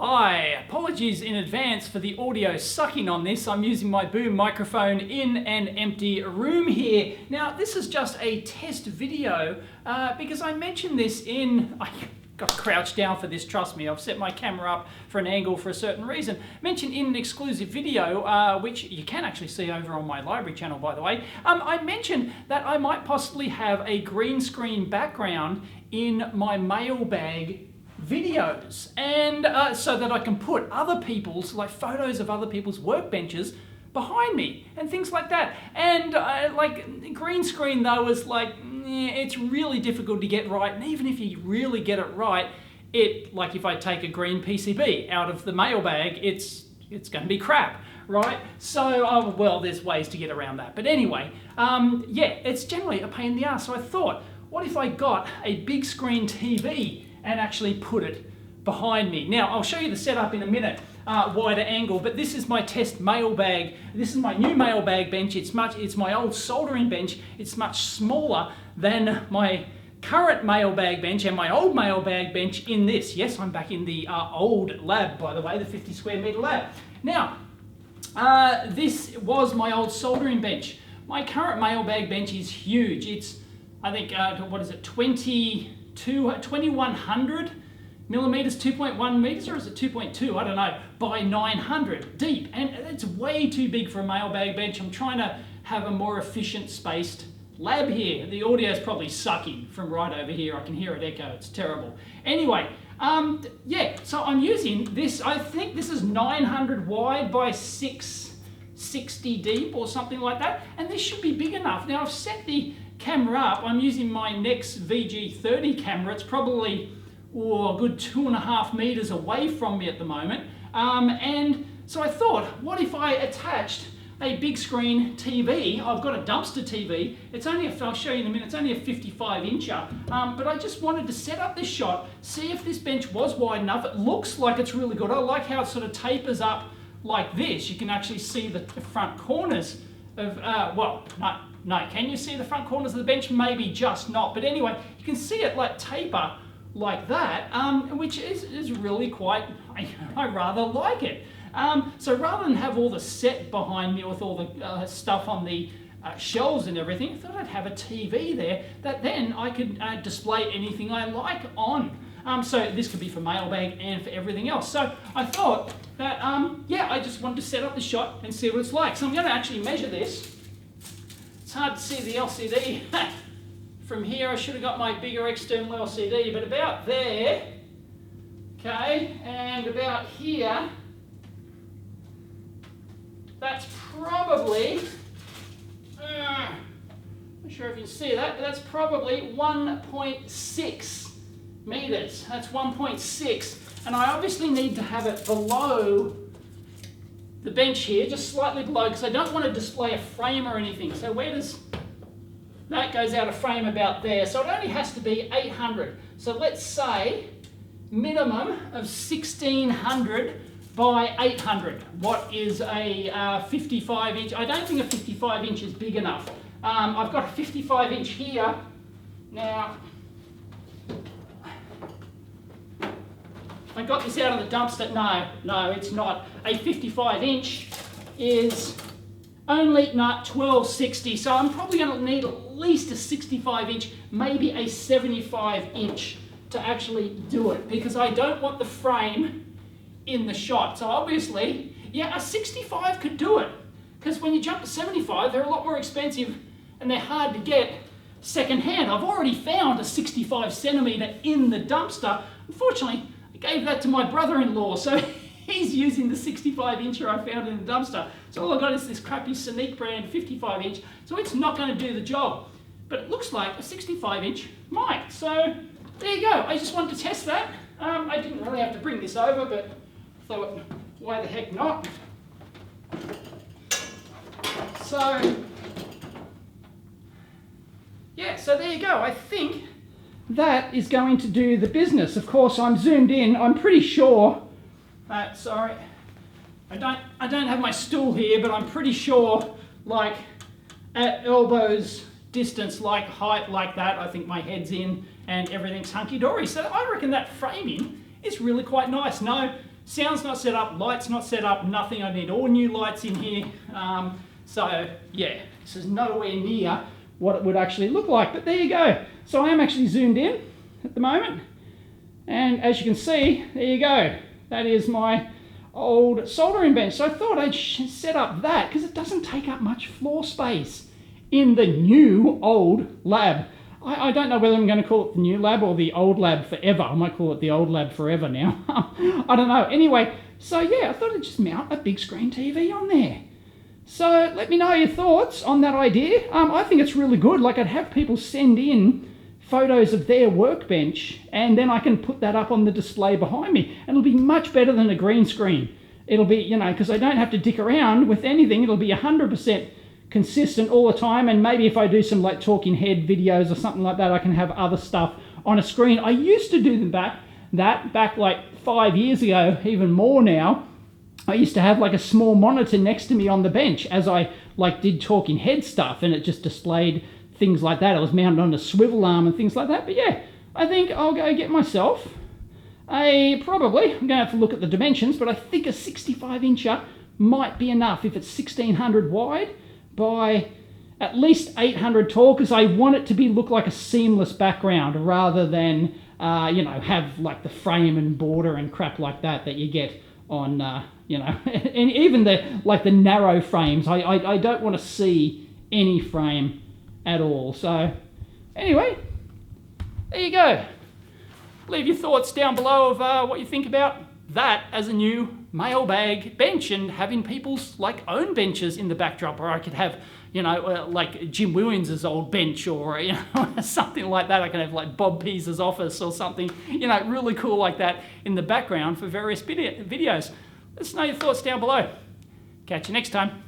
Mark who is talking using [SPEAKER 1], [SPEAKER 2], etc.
[SPEAKER 1] Hi, apologies in advance for the audio sucking on this. I'm using my boom microphone in an empty room here. Now, this is just a test video because I mentioned this I got crouched down for this, trust me. I've set my camera up for an angle for a certain reason. Mentioned in an exclusive video, which you can actually see over on my library channel, by the way. I mentioned that I might possibly have a green screen background in my Mailbag videos, and so that I can put other people's, like photos of other people's workbenches behind me and things like that. And like green screen though is like, it's really difficult to get right, and even if you really get it right, like if I take a green PCB out of the Mailbag, it's going to be crap, right? So, well, there's ways to get around that. But anyway, yeah, it's generally a pain in the ass. So I thought, what if I got a big screen TV and actually put it behind me? Now, I'll show you the setup in a minute, wider angle, but this is my test Mailbag. This is my new Mailbag bench. It's my old soldering bench. It's much smaller than my current Mailbag bench and my old Mailbag bench in this. Yes, I'm back in the old lab, by the way, the 50 square meter lab. Now, this was my old soldering bench. My current Mailbag bench is huge. It's, I think, what is it, 2100 millimeters, 2.1 meters, or is it 2.2? I don't know, by 900 deep. And it's way too big for a Mailbag bench. I'm trying to have a more efficient spaced lab here. The audio is probably sucking from right over here. I can hear it echo. It's terrible. Anyway, yeah, so I'm using this. I think this is 900 wide by 660 deep or something like that. And this should be big enough. Now I've set the camera up. I'm using my Nex VG30 camera. It's probably a good 2.5 meters away from me at the moment. And so I thought, what if I attached a big screen TV? I've got a dumpster TV. It's only I'll show you in a minute, it's only a 55 incher. But I just wanted to set up this shot, see if this bench was wide enough. It looks like it's really good. I like how it sort of tapers up like this. You can actually see the front corners of, well, no, can you see the front corners of the bench? Maybe just not. But anyway, you can see it like taper like that, which is really quite, I rather like it. So rather than have all the set behind me with all the stuff on the shelves and everything, I thought I'd have a TV there that then I could display anything I like on. So this could be for Mailbag and for everything else. So I thought that, yeah, I just wanted to set up the shot and see what it's like. So I'm going to actually measure this. It's hard to see the LCD from here. I should have got my bigger external LCD, but about there, okay, and about here, that's probably, not sure if you can see that, but that's probably 1.6 meters. That's 1.6, and I obviously need to have it below the bench here, just slightly below, because I don't want to display a frame or anything. So where does that goes out of frame? About there. So it only has to be 800. So let's say minimum of 1600 by 800. What is a 55 inch? I don't think a 55 inch is big enough. I've got a 55 inch here. Now, I got this out of the dumpster. No, it's not. A 55 inch is only 1260. So I'm probably going to need at least a 65 inch, maybe a 75 inch to actually do it, because I don't want the frame in the shot. So obviously, yeah, a 65 could do it, because when you jump to 75, they're a lot more expensive and they're hard to get second hand. I've already found a 65 centimeter in the dumpster. Unfortunately, I gave that to my brother-in-law, so he's using the 65 incher I found in the dumpster. So all I got is this crappy Sonic brand 55 inch, so it's not going to do the job. But it looks like a 65 inch might. So there you go. I just wanted to test that. I didn't really have to bring this over, but I thought, why the heck not? So, yeah, so there you go. I think that is going to do the business. Of course, I'm zoomed in. I'm pretty sure, sorry, I don't have my stool here, but I'm pretty sure, like, at elbows distance, like height like that, I think my head's in and everything's hunky-dory. So I reckon that framing is really quite nice. No Sound's not set up, lights not set up, nothing. I need all new lights in here. So yeah, this is nowhere near what it would actually look like, but there you go. So I am actually zoomed in at the moment. And as you can see, there you go. That is my old soldering bench. So I thought I'd set up that because it doesn't take up much floor space in the new old lab. I don't know whether I'm going to call it the new lab or the old lab forever. I might call it the old lab forever now. I don't know. Anyway, so yeah, I thought I'd just mount a big screen TV on there. So let me know your thoughts on that idea. I think it's really good. Like, I'd have people send in photos of their workbench and then I can put that up on the display behind me. And it'll be much better than a green screen. It'll be, you know, because I don't have to dick around with anything. It'll be 100% consistent all the time, and maybe if I do some like talking head videos or something like that, I can have other stuff on a screen. I used to do that back like 5 years ago, even more now. I used to have like a small monitor next to me on the bench as I like did talking head stuff, and it just displayed things like that. It was mounted on a swivel arm and things like that. But yeah, I think I'll go get myself probably, I'm gonna have to look at the dimensions, but I think a 65 incher might be enough if it's 1600 wide by at least 800 tall, because I want it to look like a seamless background rather than you know, have like the frame and border and crap like that you get on you know, and even the narrow frames. I don't want to see any frame at all. So anyway, there you go. Leave your thoughts down below of what you think about that as a new mailbag bench, and having people's like own benches in the backdrop, or I could have, you know, like Jim Williams' old bench, or you know, something like that. I can have like Bob Pease's office or something, you know, really cool like that in the background for various videos. Let us know your thoughts down below. Catch you next time.